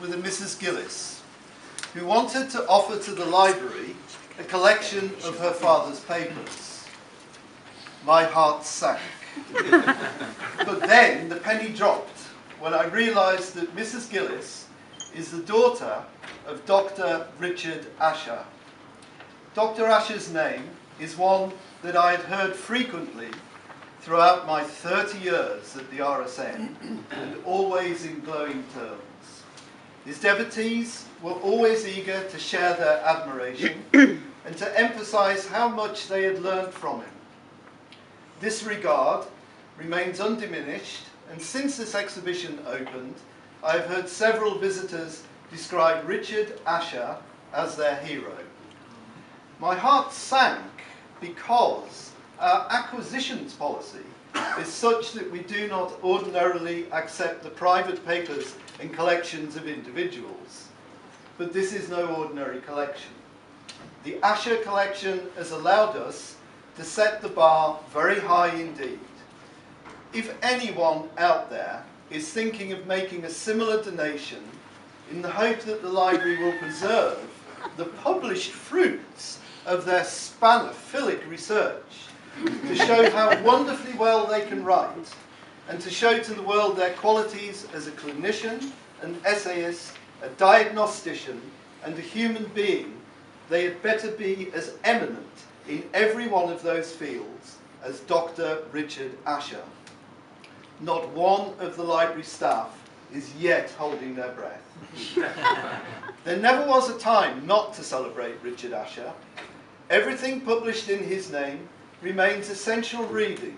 with a Mrs. Gillies, who wanted to offer to the library a collection of her father's papers. My heart sank. But then the penny dropped when I realised that Mrs. Gillies is the daughter of Dr. Richard Asher. Dr. Asher's name is one that I had heard frequently throughout my 30 years at the RSM, and always in glowing terms. His devotees were always eager to share their admiration and to emphasise how much they had learned from him. This regard remains undiminished, and since this exhibition opened, I have heard several visitors describe Richard Asher as their hero. My heart sank because our acquisitions policy is such that we do not ordinarily accept the private papers and collections of individuals. But this is no ordinary collection. The Asher collection has allowed us to set the bar very high indeed. If anyone out there is thinking of making a similar donation in the hope that the library will preserve the published fruits of their spanophilic research, to show how wonderfully well they can write, and to show to the world their qualities as a clinician, an essayist, a diagnostician, and a human being, they had better be as eminent in every one of those fields as Dr. Richard Asher. Not one of the library staff is yet holding their breath. There never was a time not to celebrate Richard Asher. Everything published in his name remains essential reading,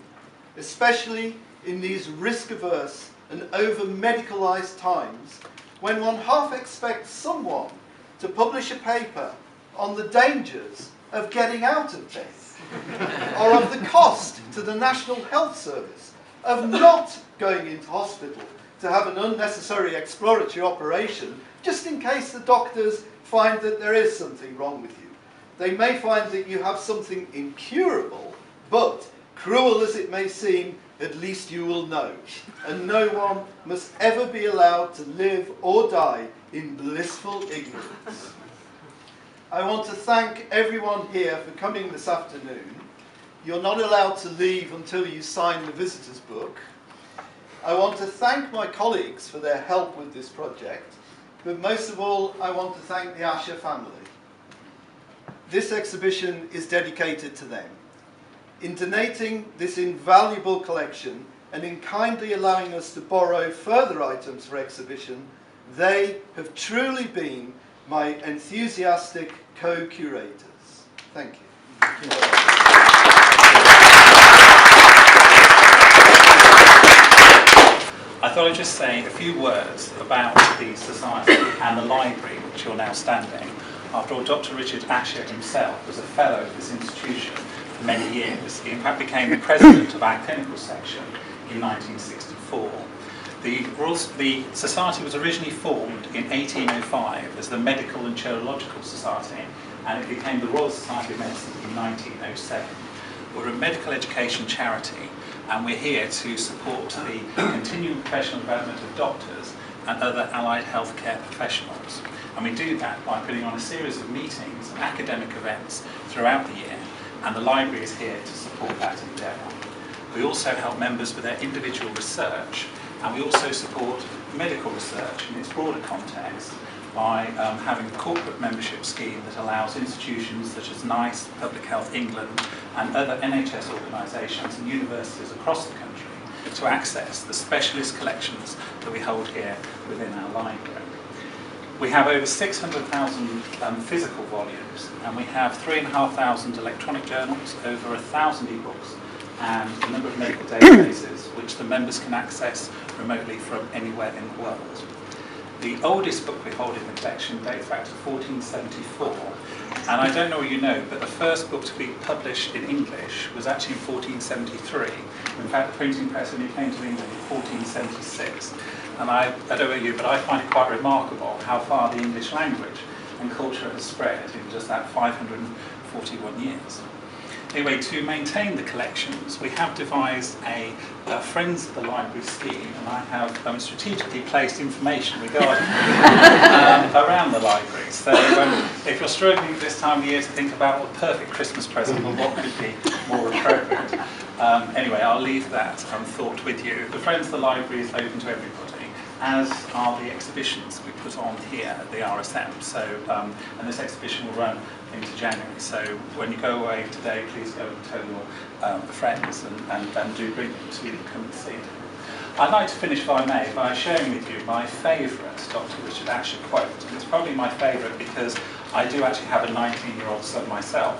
especially in these risk-averse and over-medicalised times when one half expects someone to publish a paper on the dangers of getting out of death, or of the cost to the National Health Service of not going into hospital to have an unnecessary exploratory operation just in case the doctors find that there is something wrong with you. They may find that you have something incurable, but cruel as it may seem, at least you will know. And no one must ever be allowed to live or die in blissful ignorance. I want to thank everyone here for coming this afternoon. You're not allowed to leave until you sign the visitor's book. I want to thank my colleagues for their help with this project, but most of all, I want to thank the Asher family. This exhibition is dedicated to them. In donating this invaluable collection and in kindly allowing us to borrow further items for exhibition, they have truly been my enthusiastic co-curators. Thank you. I thought I'd just say a few words about the Society and the library, which you're now standing. After all, Dr. Richard Asher himself was a fellow of this institution for many years. He in fact became the president of our clinical section in 1964. The Society was originally formed in 1805 as the Medical and Chirurgical Society, and it became the Royal Society of Medicine in 1907. We're a medical education charity, and we're here to support the continuing professional development of doctors and other allied healthcare professionals. And we do that by putting on a series of meetings and academic events throughout the year, and the library is here to support that endeavour. We also help members with their individual research, and we also support medical research in its broader context by having a corporate membership scheme that allows institutions such as NICE, Public Health England, and other NHS organisations and universities across the country to access the specialist collections that we hold here within our library. We have over 600,000 physical volumes, and we have 3,500 electronic journals, over 1,000 ebooks, and a number of medical databases which the members can access remotely from anywhere in the world. The oldest book we hold in the collection dates back to 1474, and I don't know if you know, but the first book to be published in English was actually in 1473. In fact, the printing press only came to England in 1476. And I don't know you, but I find it quite remarkable how far the English language and culture has spread in just that 541 years. Anyway, to maintain the collections, we have devised a Friends of the Library scheme, and I have strategically placed information regarding around the library. So if you're struggling at this time of year to think about what perfect Christmas present or what could be more appropriate, anyway, I'll leave that thought with you. The Friends of the Library is open to everybody, as are the exhibitions we put on here at the RSM. So, and this exhibition will run into January. So when you go away today, please go and tell your friends and do bring them to come and see it. I'd like to finish, if I may, by sharing with you my favourite Dr. Richard Asher quote. And it's probably my favourite because I do actually have a 19-year-old son myself.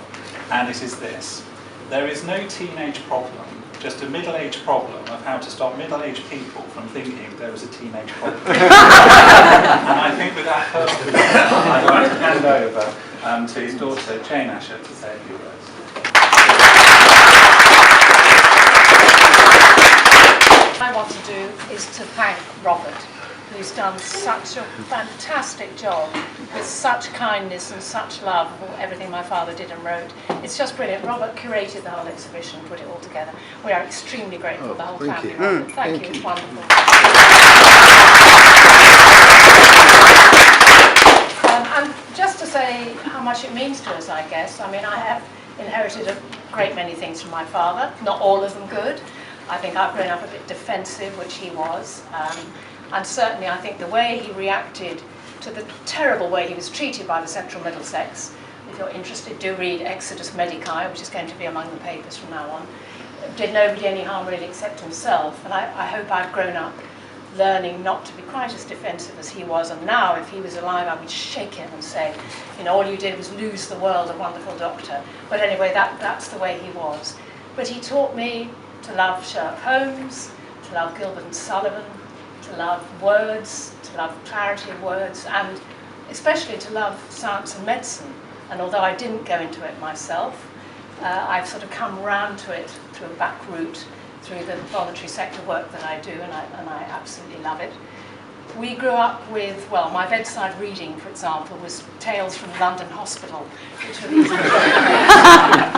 And it is this: there is no teenage problem, just a middle-aged problem of how to stop middle-aged people from thinking there was a teenage problem. And I think with that purpose, I'd like to hand over to his daughter, Jane Asher, to say a few words. What I want to do is to thank Robert, who's done such a fantastic job with such kindness and such love for everything my father did and wrote. It's just brilliant. Robert curated the whole exhibition, put it all together. We are extremely grateful, the whole family. Robert. Thank you, it's wonderful. And just to say how much it means to us, I guess. I mean, I have inherited a great many things from my father, not all of them good. I think I've grown up a bit defensive, which he was. And certainly I think the way he reacted to the terrible way he was treated by the Central Middlesex, if you're interested, do read Exodus Medici, which is going to be among the papers from now on, did nobody any harm really except himself. And I hope I've grown up learning not to be quite as defensive as he was. And now, if he was alive, I would shake him and say, you know, all you did was lose the world, a wonderful doctor. But anyway, that's the way he was. But he taught me to love Sherlock Holmes, to love Gilbert and Sullivan, to love words, to love clarity of words, and especially to love science and medicine. And although I didn't go into it myself, I've sort of come round to it through a back route, through the voluntary sector work that I do, and I absolutely love it. We grew up with, well, my bedside reading, for example, was Tales from London Hospital, which were these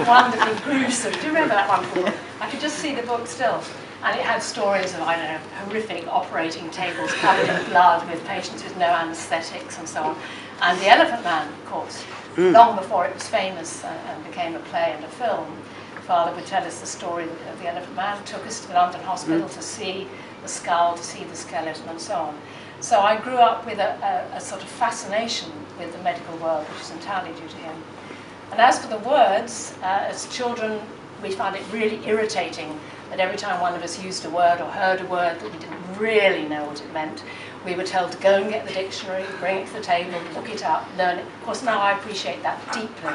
wonderfully gruesome. Do you remember that wonderful book? I could just see the book still. And it had stories of, I don't know, horrific operating tables covered in blood with patients with no anaesthetics and so on. And The Elephant Man, of course, long before it was famous and became a play and a film, Father would tell us the story of The Elephant Man, took us to the London Hospital to see the skull, to see the skeleton and so on. So I grew up with a sort of fascination with the medical world, which is entirely due to him. And as for the words, as children, we found it really irritating that every time one of us used a word or heard a word that we didn't really know what it meant, we were told to go and get the dictionary, bring it to the table, look it up, learn it. Of course, now I appreciate that deeply.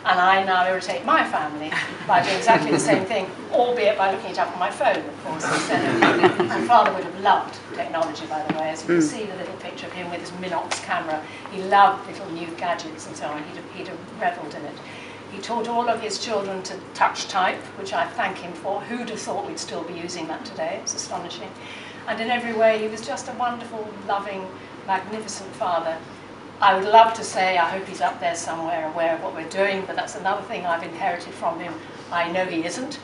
And I now irritate my family by doing exactly the same thing, albeit by looking it up on my phone, of course, instead of... And Father would have loved technology, by the way. As you can see the little picture of him with his Minox camera. He loved little new gadgets and so on. He'd have revelled in it. He taught all of his children to touch type, which I thank him for. Who'd have thought we'd still be using that today? It's astonishing. And in every way, he was just a wonderful, loving, magnificent father. I would love to say, I hope he's up there somewhere aware of what we're doing, but that's another thing I've inherited from him. I know he isn't.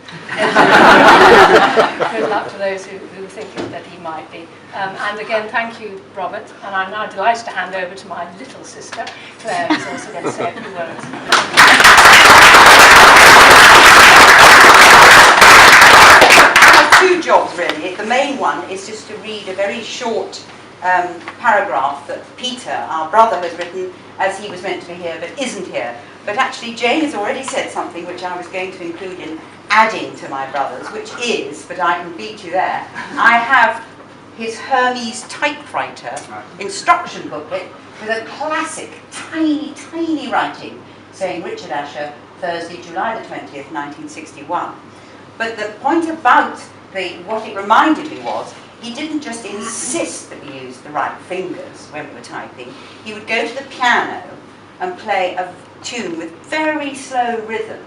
Good luck to those who think that he might be. And again, thank you, Robert. And I'm now delighted to hand over to my little sister, Clare, who's also going to say a few words. I have two jobs, really. The main one is just to read a very short paragraph that Peter, our brother, has written as he was meant to be here but isn't here. But actually Jane has already said something which I was going to include in adding to my brother's, which is, but I can beat you there, I have his Hermes typewriter instruction booklet with a classic, tiny, tiny writing saying Richard Asher, Thursday, July the 20th, 1961. But the point about what it reminded me was, he didn't just insist that we use the right fingers when we were typing. He would go to the piano and play a tune with very slow rhythm,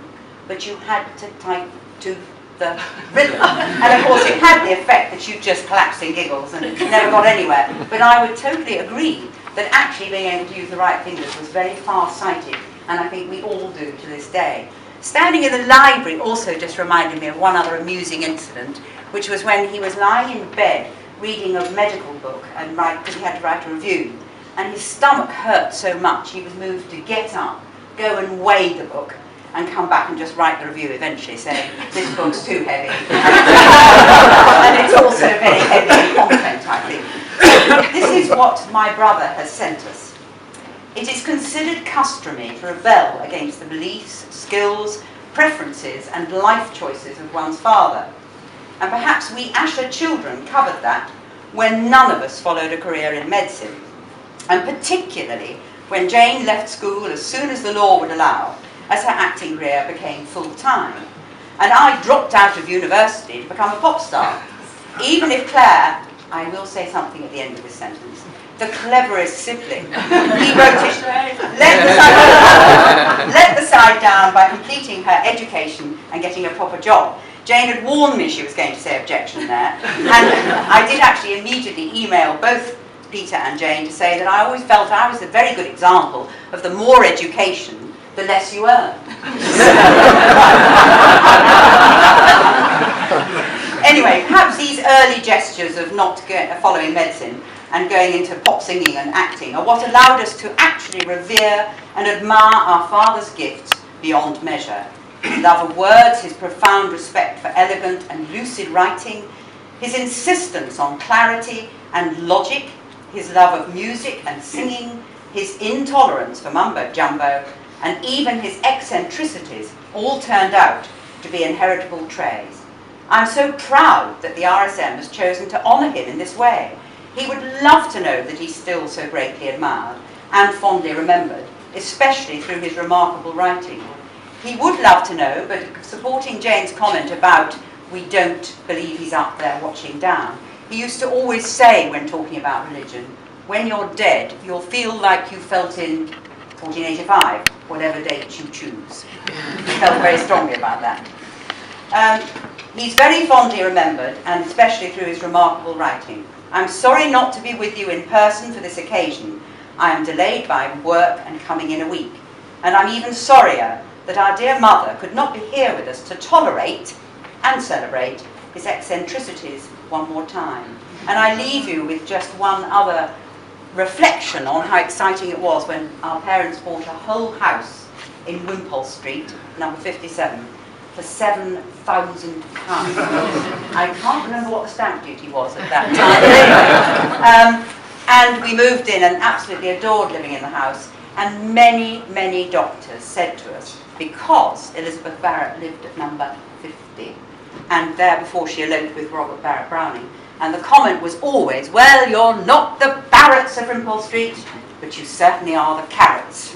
but you had to type to the rhythm. And of course it had the effect that you just collapsed in giggles and never got anywhere. But I would totally agree that actually being able to use the right fingers was very far-sighted, and I think we all do to this day. Standing in the library also just reminded me of one other amusing incident, which was when he was lying in bed reading a medical book and because he had to write a review, and his stomach hurt so much he was moved to get up, go and weigh the book, and come back and just write the review eventually, saying, this book's too heavy. And it's also very heavy in content, I think. This is what my brother has sent us. It is considered customary to rebel against the beliefs, skills, preferences, and life choices of one's father. And perhaps we Asher children covered that when none of us followed a career in medicine. And particularly when Jane left school as soon as the law would allow, as her acting career became full-time. And I dropped out of university to become a pop star. Even if Clare, I will say something at the end of this sentence, the cleverest sibling, he wrote it, let the side down by completing her education and getting a proper job. Jane had warned me she was going to say objection there, and I did actually immediately email both Peter and Jane to say that I always felt I was a very good example of the more education, the less you earn. Anyway, perhaps these early gestures of not following medicine and going into pop singing and acting are what allowed us to actually revere and admire our father's gifts beyond measure. His love of words, his profound respect for elegant and lucid writing, his insistence on clarity and logic, his love of music and singing, his intolerance for mumbo-jumbo, and even his eccentricities all turned out to be inheritable traits. I'm so proud that the RSM has chosen to honour him in this way. He would love to know that he's still so greatly admired and fondly remembered, especially through his remarkable writing. He would love to know, but supporting Jane's comment about we don't believe he's up there watching down, he used to always say when talking about religion, when you're dead, you'll feel like you felt in 1485, whatever date you choose. He felt very strongly about that. He's very fondly remembered, and especially through his remarkable writing. I'm sorry not to be with you in person for this occasion. I am delayed by work and coming in a week. And I'm even sorrier that our dear mother could not be here with us to tolerate and celebrate his eccentricities one more time. And I leave you with just one other reflection on how exciting it was when our parents bought a whole house in Wimpole Street, number 57, for £7,000. I can't remember what the stamp duty was at that time. And we moved in and absolutely adored living in the house. And many, many doctors said to us, because Elizabeth Barrett lived at number 50, and there before she eloped with Robert Barrett Browning, and the comment was always, well, you're not the Barretts of Wimpole Street, but you certainly are the Carrots.